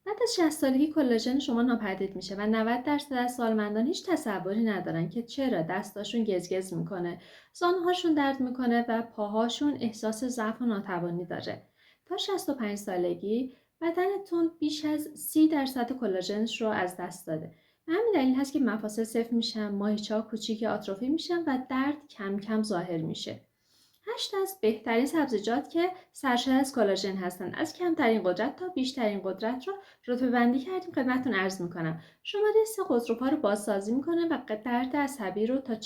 بعد از 60 سالگی کلاژن شما ناپدید میشه و 90% از سالمندان هیچ تصوری ندارن که چرا دستاشون گزگز میکنه، زانوهاشون درد میکنه و پاهاشون احساس ضعف و ناتوانی داره. تا 65 سالگی بدنتون بیش از 30% کلاژنش رو از دست داده. به همین دلیل هست که مفاصل سفت میشن، ماهیچه‌ها کوچیک آتروفی میشن و درد کم کم ظاهر میشه. 8 از بهترین سبزیجات که سرشار از کلاژن هستند. از کمترین قدرت تا بیشترین قدرت رو رتبه بندی کردیم خدمتتون عرض میکنم. شماره 3 خسروپا رو بازسازی میکنه و درد عصبی رو تا 45%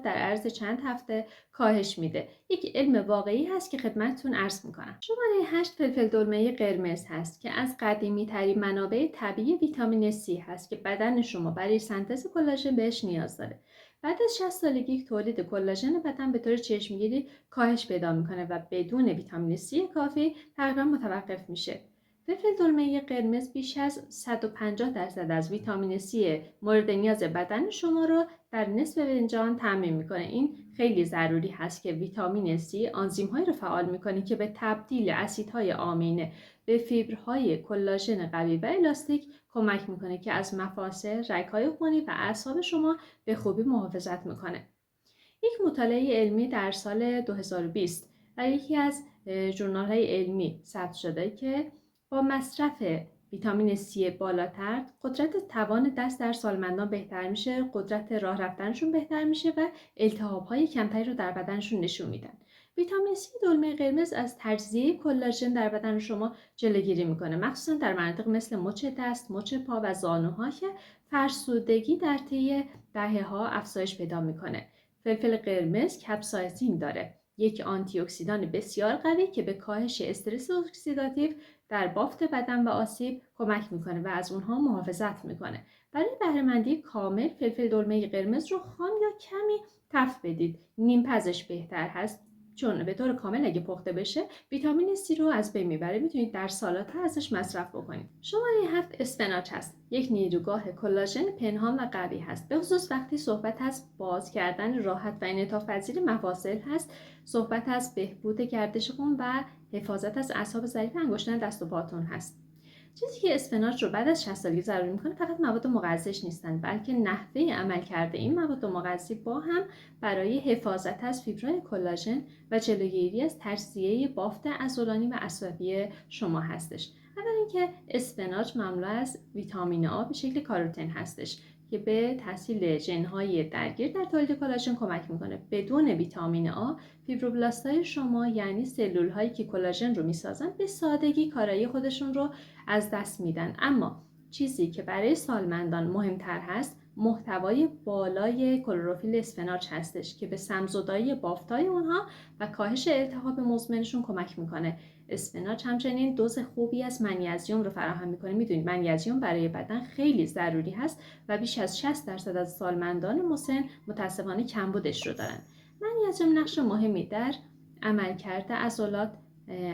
در عرض چند هفته کاهش میده. یک علم واقعی هست که خدمتتون عرض میکنم. شماره 8 فلفل دلمه قرمز هست که از قدیمی ترین منابع طبیعی ویتامین C هست که بدن شما برای سنتز کلاژن بهش نیاز داره. بعد از 60 سالگی تولید کلاژن بدن به طور چشمگیری کاهش پیدا میکنه و بدون ویتامین C کافی تقریبا متوقف میشه. فلفل دلمه قرمز بیش از 150% از ویتامین C مورد نیاز بدن شما رو در نصف فنجان تامین میکنه. این خیلی ضروری هست که ویتامین C آنزیم‌هایی رو فعال میکنه که به تبدیل اسیدهای آمینه به فیبرهای کلاژن قوی و الاستیک کمک میکنه که از مفاصل، رگ‌های خونی و اعصاب شما به خوبی محافظت میکنه. یک مطالعه علمی در سال 2020 در یکی از ژورنال‌های علمی ثبت شده که با مصرف ویتامین C بالاتر قدرت توان دست در سالمندان بهتر میشه، قدرت راه رفتنشون بهتر میشه و التهاب‌های کمتری رو در بدنشون نشون میدن. ویتامین C دلمه قرمز از تجزیه کلاژن در بدن شما جلوگیری میکنه، مخصوصا در مناطق مثل مچ دست، مچ پا و زانوها که فرسودگی در طی دهه‌ها افزایش پیدا میکنه. فلفل قرمز کپسایسین داره، یک آنتی اکسیدان بسیار قوی که به کاهش استرس اکسیداتیو در بافت بدن و آسیب کمک میکنه و از اونها محافظت میکنه. برای بهره‌مندی کامل فلفل دلمه قرمز رو خام یا کمی تفت بدید. نیم پزش بهتر هست چون به طور کامل اگه پخته بشه ویتامین C رو از بین میبره. میتونید در سالاد ازش مصرف بکنید. شماره 7 اسفناج هست. یک نیروگاه کلاژن پنهان و قوی هست. به خصوص وقتی صحبت از باز کردن راحت و انعطاف پذیر مفاصل هست، صحبت از بهبود گردش خون و حفاظت از اعصاب ضعیف انگشتان دست و پاتون هست. چیزی که اسفناج رو بعد از 60 سالگی ضروری میکنه فقط مواد مغذیش نیستند، بلکه نحوه عملکرد این مواد مغذی با هم برای حفاظت از فیبرهای کلاژن و جلوگیری از تجزیه بافت عضلانی و عصبی شما هستش. اول اینکه اسفناج مملو از ویتامین آ به شکل کاروتن هستش که به تحصیل ژن‌های درگیر در تولید کلاژن کمک میکنه. بدون ویتامین آ فیبروبلاست‌های شما یعنی سلول‌هایی که کلاژن رو میسازن به سادگی کارایی خودشون رو از دست میدن. اما چیزی که برای سالمندان مهمتر هست محتوای بالای کلروفیل اسفناج هستش که به سم‌زدایی بافت‌های اونها و کاهش التهاب مزمنشون کمک میکنه. اسفناج همچنین دوز خوبی از منیزیم رو فراهم میکنه. میدونید منیزیم برای بدن خیلی ضروری هست و بیش از 60% از سالمندان مسن متاسفانه کمبودش رو دارن. منیزیم نقش مهمی در عملکرد عضلات،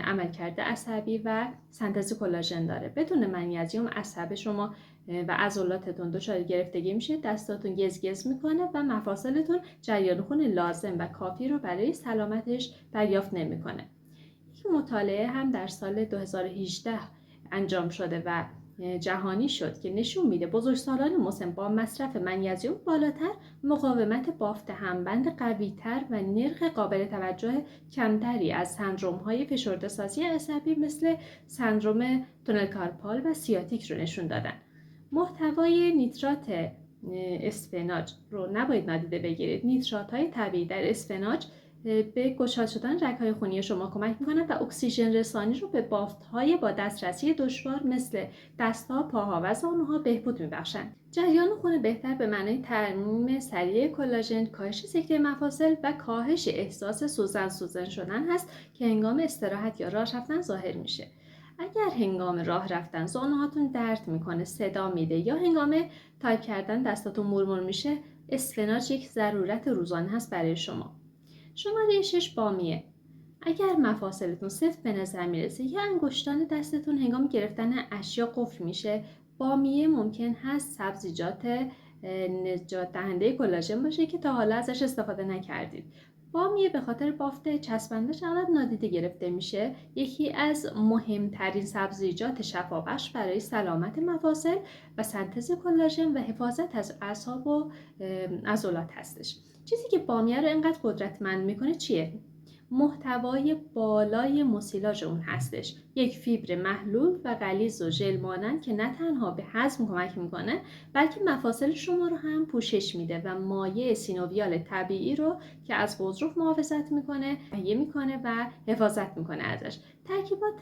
عملکرد عصبی و سنتز کلاژن داره. بدون منیزیم عصب شما و عضلاتتون دچار گرفتگی میشه، دستاتون گزگز میکنه و مفاصلتون جریان خون لازم و کافی رو برای سلامتش دریافت نمیکنه. یک مطالعه هم در سال 2018 انجام شده و جهانی شد که نشون میده بزرگسالان مسن با مصرف منیزیم بالاتر مقاومت بافت همبند قوی‌تر و نرخ قابل توجه کمتری از سندروم‌های فشرده‌سازی عصبی مثل سندروم تونل کارپال و سیاتیک رو نشون دادن. محتوای نیترات اسفناج رو نباید نادیده بگیرید. نیترات‌های طبیعی در اسفناج به گشاد شدن رگ‌های خونی شما کمک می‌کنند و اکسیژن رسانی رو به بافت‌های با دسترسی دشوار مثل دست‌ها، پاها و زانوها بهبود می‌بخشند. جریان خون بهتر به معنای ترمیم سریع کلاژن، کاهش سکته مفاصل و کاهش احساس سوزن شدن هست که هنگام استراحت یا راه رفتن ظاهر میشه. اگر هنگام راه رفتن زانوهاتون درد میکنه، صدا میده یا هنگام تایپ کردن دستاتون مورمور میشه، اسفناج یک ضرورت روزانه هست برای شما. شماره 6 بامیه. اگر مفاصلتون سفت به نظر میرسه یا انگشتان دستتون هنگام گرفتن اشیا قفل میشه، بامیه ممکن هست سبزیجات نجات دهنده کلاژن باشه که تا حالا ازش استفاده نکردید. بامیه به خاطر بافت چسبندش اغلب نادیده گرفته میشه. یکی از مهمترین سبزیجات شفابخش برای سلامت مفاصل و سنتز کلاژن و حفاظت از اعصاب و عضلات هستش. چیزی که بامیه رو اینقدر قدرتمند میکنه چیه؟ محتوای بالای موسیلاژ اون هستش. یک فیبر محلول و غلیظ و ژل مانند که نه تنها به هضم کمک میکنه بلکه مفاصل شما رو هم پوشش میده و مایع سینوویال طبیعی رو که از غضروف محافظت میکنه، تهیه میکنه و حفاظت میکنه ازش. ترکیبات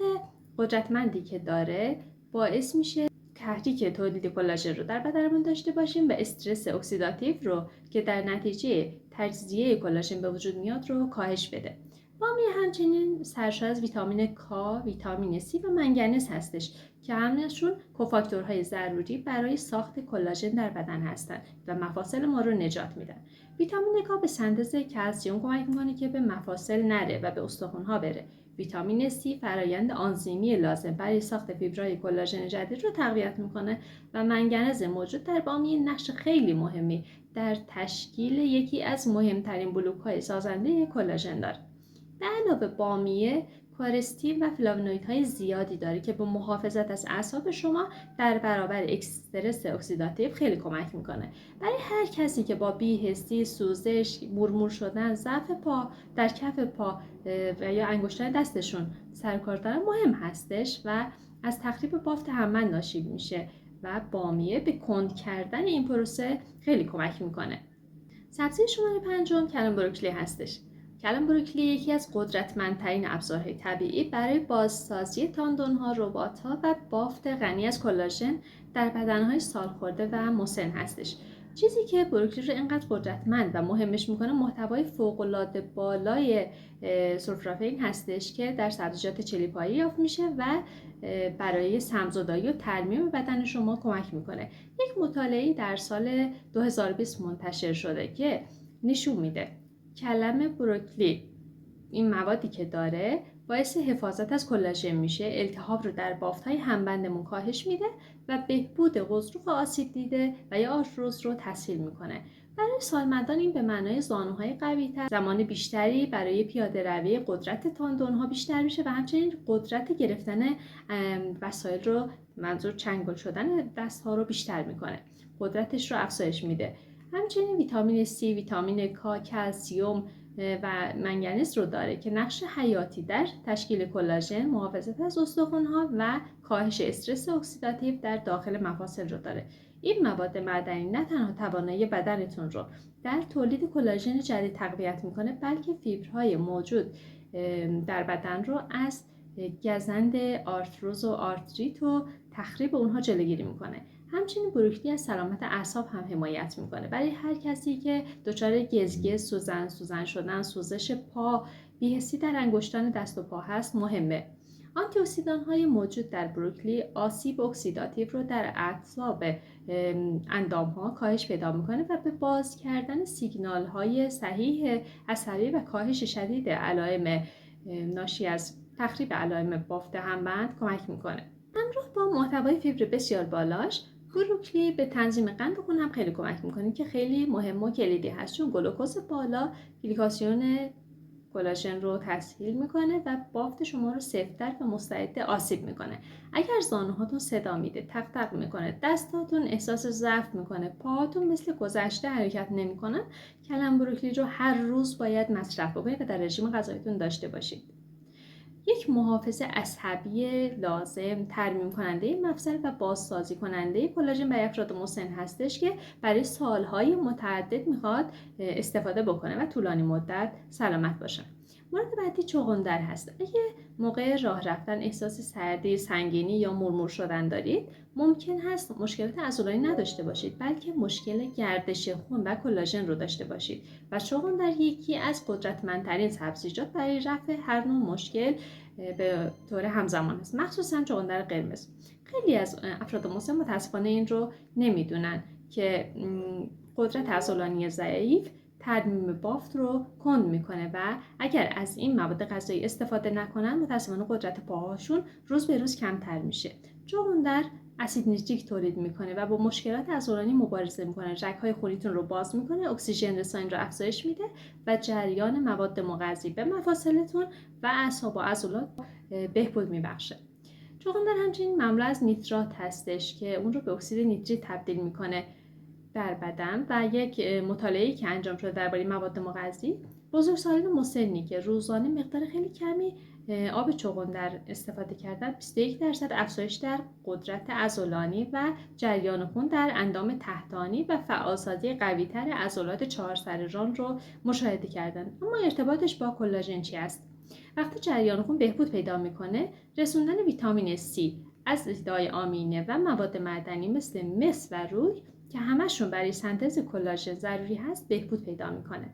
قدرتمندی که داره باعث میشه تحریک تولید کلاژن رو در بدنمون داشته باشیم و استرس اکسیداتیو رو که در نتیجه تجزیه کلاژن به وجود میاد رو کاهش بده. بامیه همچنین سرشار از ویتامین K، ویتامین C و منگنز هستش که همشون کوفاکتورهای ضروری برای ساخت کلاژن در بدن هستند و مفاصل ما رو نجات میدن. ویتامین K به سنتز کلسیم کمک میکنه که به مفاصل نره و به استخوان‌ها بره. ویتامین C فرایند آنزیمی لازم برای ساخت فیبرهای کلاژن جدید رو تقویت میکنه و منگنز موجود در بامیه نقش خیلی مهمی در تشکیل یکی از مهمترین بلوک‌های سازنده کلاژن داره. به علاوه بامیه کارستین و فلاوونویدهای زیادی داره که به محافظت از اعصاب شما در برابر استرس اکسیداتیو خیلی کمک میکنه. برای هر کسی که با بی‌حسی، سوزش، مورمور شدن، ضعف پا در کف پا و یا انگشتان دستشون سرکار دارن مهم هستش و از تخریب بافت حمل ناشی میشه و بامیه به کند کردن این پروسه خیلی کمک میکنه. سبزی شماره 5 کلم بروکلی هستش. کلم بروکلی یکی از قدرتمندترین ابزارهای طبیعی برای بازسازی تاندون‌ها، رباط‌ها و بافت غنی از کلاژن در بدن‌های سالخورده و مسن هستش. چیزی که بروکلی رو اینقدر قدرتمند و مهمش میکنه محتوای فوق‌العاده بالای سولفراپین هستش که در سبزیجات چلیپایی یافت میشه و برای سم‌زدایی و ترمیم بدن شما کمک میکنه. یک مطالعه در سال 2020 منتشر شده که نشون میده کلم بروکلی این موادی که داره باعث حفاظت از کلاژن میشه، التهاب رو در بافت‌های همبندمون کاهش میده و بهبود غضروف آسیب دیده و یا آرتروز رو تسهیل میکنه. برای سالمندان این به معنای زانوهای قوی‌تر، زمان بیشتری برای پیاده روی، قدرت تاندون‌ها بیشتر میشه و همچنین قدرت گرفتن وسایل رو، منظور چنگل شدن دست‌ها رو بیشتر میکنه. قدرتش رو افزایش میده. همچنین ویتامین C، ویتامین K، کلسیم و منگنز رو داره که نقش حیاتی در تشکیل کلاژن، محافظت از استخوان‌ها و کاهش استرس اکسیداتیو در داخل مفاصل رو داره. این مواد معدنی نه تنها توانایی بدنتون رو در تولید کلاژن جدید تقویت میکنه بلکه فیبرهای موجود در بدن رو از گزند آرتروز و آرتریت و تخریب اونها جلوگیری میکنه. همچنین بروکلی از سلامت اعصاب هم حمایت میکنه. برای هر کسی که دچار گزگز، سوزن شدن، سوزش پا، بی‌حسی در انگشتان دست و پا هست مهمه. آنتی اکسیدان های موجود در بروکلی آسیب اکسیداتیو رو در اعصاب اندام ها کاهش پیدا میکنه و به باز کردن سیگنال های صحیح عصبی و کاهش شدید علائم ناشی از تخریب علائم بافت همبند کمک میکنه. همراه با محتوای فیبر بسیار بالاش، بروکلی به تنظیم قند خون هم خیلی کمک میکنه که خیلی مهم و کلیدی هست، چون گلوکوز بالا گلیکاسیون کلاژن رو تسهیل میکنه و بافت شما رو سفت‌تر و مستعد آسیب میکنه. اگر زانوهاتون صدا میده، تق تق میکنه، دستاتون احساس ضعف میکنه، پاهاتون مثل گذشته حرکت نمیکنن، کلم بروکلی رو هر روز باید مصرف بکنید و در رژیم غذاییتون داشته باشید. یک محافظ عصبی لازم، ترمیم کننده مفصل و بازسازی کننده کلاژن برای افراد مسن هستش که برای سالهای متعدد میخواد استفاده بکنه و طولانی مدت سلامت باشه. مورد بعدی چغندر هست. اگه موقع راه رفتن احساس سردی، سنگینی یا مورمور شدن دارید، ممکن هست مشکلات عضلانی نداشته باشید بلکه مشکل گردش خون و کلاژن رو داشته باشید و چغندر یکی از قدرتمندترین سبزیجات برای رفع هر نوع مشکل به طور همزمان است، مخصوصا چغندر قرمز. خیلی از افراد مسن متاسفانه این رو نمیدونن که قدرت عضلانی ضعیف ترمیم بافت رو کند میکنه و اگر از این مواد غذایی استفاده نکنن متأسفانه قدرت پاهاشون روز به روز کمتر میشه. چغندر اسید نیتریک تولید میکنه و با مشکلات عضلانی مبارزه میکنه. رگ‌های خونیتون رو باز میکنه، اکسیژن رسانی رو افزایش میده و جریان مواد مغذی به مفاصلتون و اعصاب و عضلات بهبود میبخشه. چغندر همچنین مملو از نیترات هستش که اون رو به اکسید نیتریک تبدیل میکنه در بدن و یک مطالعه‌ای که انجام شده درباره مواد مغذی، بزرگسالان مسنی که روزانه مقدار خیلی کمی آب چغندر استفاده کردن 21% افزایش در قدرت عضلانی و جریان خون در اندام تحتانی و فعالسازی قوی‌تر عضلات چهارسر ران رو مشاهده کردند. اما ارتباطش با کلاژن چی است؟ وقتی جریان خون بهبود پیدا میکنه، رسوندن ویتامین C، اسیدهای آمینه و مواد معدنی مثل مس و روی که همشون برای سنتز کلاژن ضروری هست بهبود پیدا میکنه.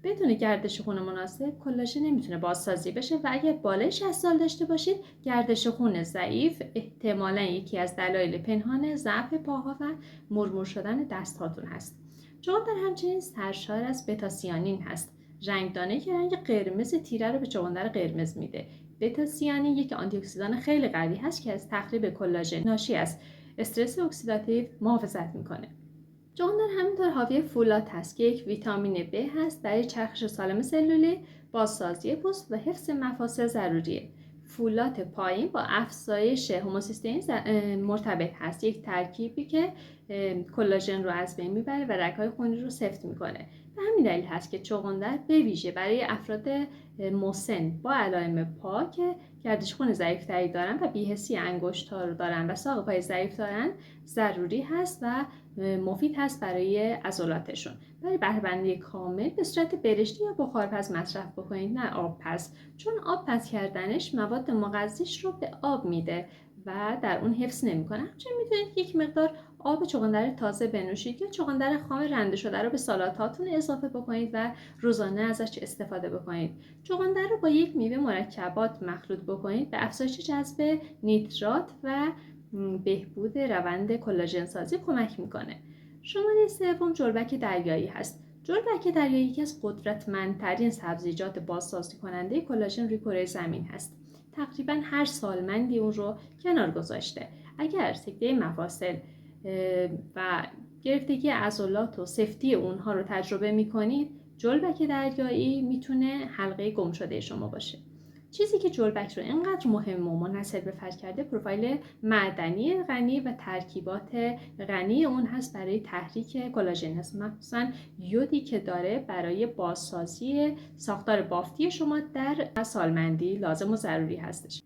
بدون گردش خون مناسب کلاژن نمیتونه بازسازی بشه و اگر بالای 60 سال داشته باشید گردش خون ضعیف احتمالاً یکی از دلایل پنهان ضعف پاها و مرمور شدن دستهاتون هست. چغندر همچنین سرشار از بتا-سیانین هست، رنگدانه که رنگ قرمز تیره رو به چغندر قرمز میده. بتا-سیانین یک آنتی اکسیدان خیلی قوی هست که از تخریب کلاژن ناشی از استرس اکسیداتیو محافظت میکنه. چغندر همینطور حاوی فولات هست که یک ویتامین B هست برای چرخش سالم سلولی، بازسازی پوست و حفظ مفاصل ضروریه. فولات پایین با افزایش هوموسیستئین مرتبط هست، یک ترکیبی که کلاژن رو از بین میبره و رگ‌های خونی رو سفت میکنه. به همین دلیل هست که چغندر به ویژه برای افراد مسن با علائم پا که گردش خون ضعیف‌تری دارن و بی‌حسی انگشت‌ها رو دارن و ساق پای ضعیف دارن ضروری هست و مفید هست برای عضلاتشون. برای بهره‌برداری کامل به صورت برشته یا بخارپز مصرف بکنید، نه آبپز، چون آبپز کردنش مواد مغذیش رو به آب میده و در اون حفظ نمیکنه. همچنین میتونید یک مقدار آب چغندر تازه بنوشید یا چغندر خام رنده شده رو به سالاتاتون اضافه بکنید و روزانه ازش استفاده بکنید. چغندر رو با یک میوه مرکبات مخلوط بکنید به افزایش جذب نیترات و بهبود روند کلاژن سازی کمک میکنه. شماره سوم جلبک دریایی هست. جلبک دریایی یکی از قدرتمندترین سبزیجات بازسازی کننده کلاژن روی کره زمین هست. تقریبا هر سالمندی اون رو کنار گذاشته. اگر سکته مفاصل و گرفتگی عضلات و سفتی اونها رو تجربه میکنید، جلبک دریایی میتونه حلقه گم شده شما باشه. چیزی که جلبک رو اینقدر مهم و منحصر به فرد کرده پروفایل معدنی غنی و ترکیبات غنی اون هست برای تحریک کلاژن هست، مخصوصا یودی که داره برای بازسازی ساختار بافتی شما در سالمندی لازم و ضروری هستش.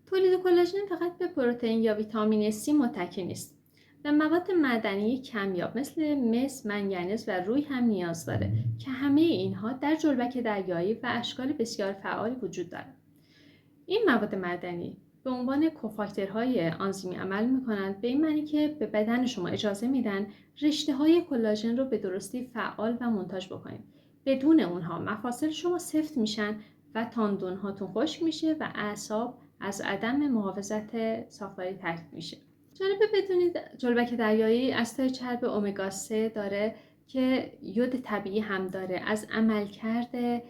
تولید کلاژن فقط به پروتئین یا ویتامین C متکی نیست. به مواد معدنی کمیاب مثل مس، منگنز و روی هم نیاز داره که همه اینها در جلبک دریایی و اشکال بسیار فعالی وجود دارند. این مواد معدنی به عنوان کوفاکتورهای آنزیمی عمل می‌کنند، به این معنی که به بدن شما اجازه میدن رشته‌های کلاژن رو به درستی فعال و مونتاژ بکنید. بدون اونها مفاصل شما سفت میشن و تاندون‌هاتون خشک میشه و اعصاب از عدم محافظت ساختاری تهدید میشه. جالبه بدونید جلبک دریایی اسید چرب امگا 3 داره که یود طبیعی هم داره، از عملکرد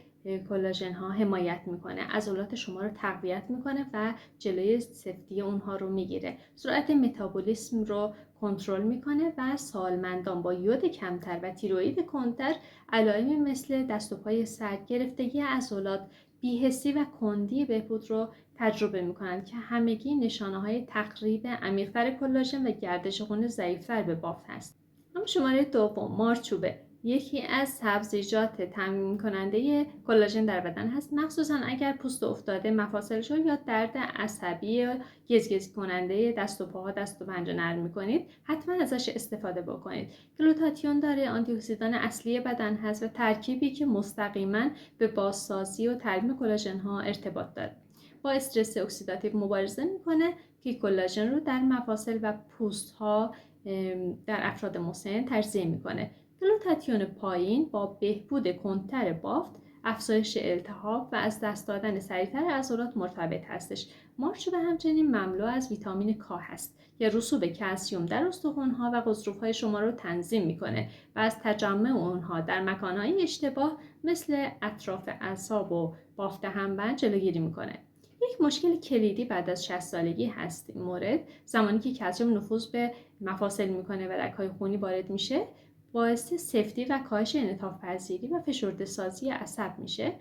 کلاژن ها حمایت میکنه، عضلات شما رو تقویت میکنه و جلوی سفتی اونها رو میگیره، سرعت متابولیسم رو کنترل میکنه و سالمندان با یود کمتر و تیروئید کمتر علائمی مثل دست و پای سرد، گرفتگی عضلات، بی‌حسی و کندی بهبود رو تجربه میکنند که همگی نشانه های تخریب عمیق‌تر کلاژن و گردش خون ضعیف‌تر به بافت هست. اما شماره دوم مارچوبه یکی از سبزیجات تامین کننده کلاژن در بدن هست، مخصوصا اگر پوست افتاده، مفاصلش یا درد عصبی یا گزگز کننده دست و پاها، دست و پنجه نرم میکنید، حتما ازش استفاده بکنید. گلوتاتیون داره، آنتی اکسیدان اصلی بدن هست و ترکیبی که مستقیما به بازسازی و ترمیم کلاژن ها ارتباط داره. با استرس اکسیداتیو مبارزه میکنه که کلاژن رو در مفاصل و پوست ها در افراد مسن تجزیه میکنه. گلوتاتیون پایین با بهبود کندتر بافت، افزایش التهاب و از دست دادن سریعتر عضلات مرتبط هستش. مارچوبه همچنین مملو از ویتامین کا هست که رسوب کلسیم در استخوان‌ها و غضروف‌های شما رو تنظیم میکنه و از تجمع اونها در مکان‌های اشتباه مثل اطراف اعصاب و بافت همبند جلوگیری میکنه. یک مشکل کلیدی بعد از 60 سالگی هست این مورد، زمانی که کلسیم نفوذ به مفاصل میکنه و رگ‌های خونی وارد میشه، باعث سفتی و کاهش انعطاف پذیری و فشرده سازی عصب میشه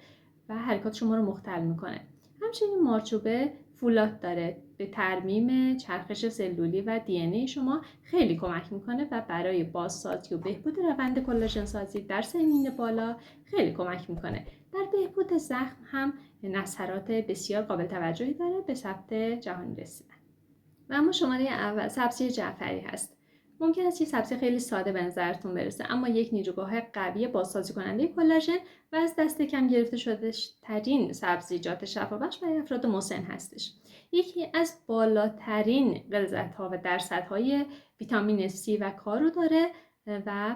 و حرکات شما رو مختل میکنه. همچنین مارچوبه فولاد داره، به ترمیم چرخش سلولی و دی ان ای شما خیلی کمک میکنه و برای بازسازی و بهبود روند کلاژن سازی در سنین بالا خیلی کمک میکنه. در بهبود زخم هم نظرات بسیار قابل توجهی داره به ثبت جهانی رسیدن. و اما شماره اول سبزی جعفری هست. ممکن است یک سبزی خیلی ساده به نظرتون برسه، اما یک نیروگاه قوی بازسازی کننده کلاژن و از دست کم گرفته شده ترین سبزیجات شفابخش برای افراد مسن هستش. یکی از بالاترین غلظت‌ها و درصدهای ویتامین C و K رو داره و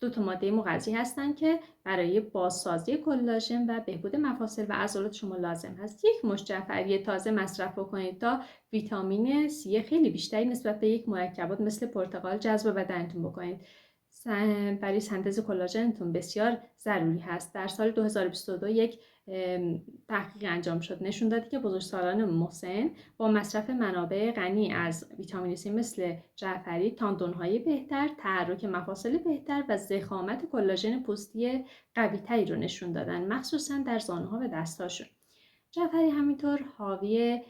2 ماده مغذی هستند که برای بازسازی کلاژن و بهبود مفاصل و عضلات شما لازم هست. یک مشت جعفری تازه مصرف بکنید تا ویتامین C خیلی بیشتری نسبت به یک مرکبات مثل پرتقال جذب بدنتون بکنید. برای سنتز کلاژنتون بسیار ضروری هست. در سال 2022 یک تحقیق انجام شد نشون داد که بزرگسالان مسن با مصرف منابع غنی از ویتامین C مثل جعفری تاندون‌های بهتر، تحرک مفاصل بهتر و ضخامت کلاژن پوستی قوی‌تری رو نشون دادن، مخصوصا در زانوها و دست‌هاشون. جعفری همینطور حاوی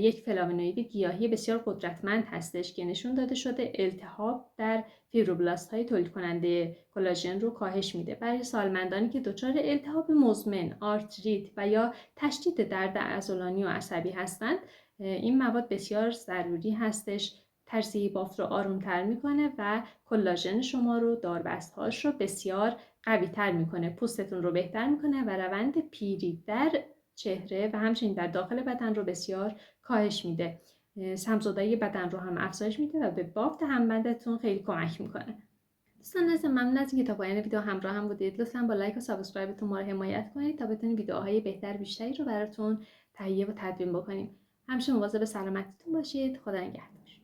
یک فلاوونوئید گیاهی بسیار قدرتمند هستش که نشون داده شده التهاب در فیبروبلاست‌های تولید کننده کلاژن رو کاهش میده. برای سالمندانی که دچار التهاب مزمن، آرتریت و یا تشدید درد عضلانی و عصبی هستند، این مواد بسیار ضروری هستش. تجزیه بافت رو آرومتر میکنه و کلاژن شما رو، داربستهاش رو بسیار قوی تر میکنه، پوستتون رو بهتر میکنه و روند پیری در چهره و همچنین در داخل بدن رو بسیار کاهش میده. سم‌زدایی بدن رو هم افزایش میده و به بافت همبندتون خیلی کمک میکنه. دوستان عزیزم، ممنون از اینکه تا پایان ویدیو همراه هم بودید. لطفاً با لایک و سابسکرایبتون ما رو حمایت کنید تا بتونیم ویدیوهای بهتر بیشتری رو براتون تهیه و تدوین بکنیم. همیشه مواظب سلامتیتون باشید. خدا نگهدار.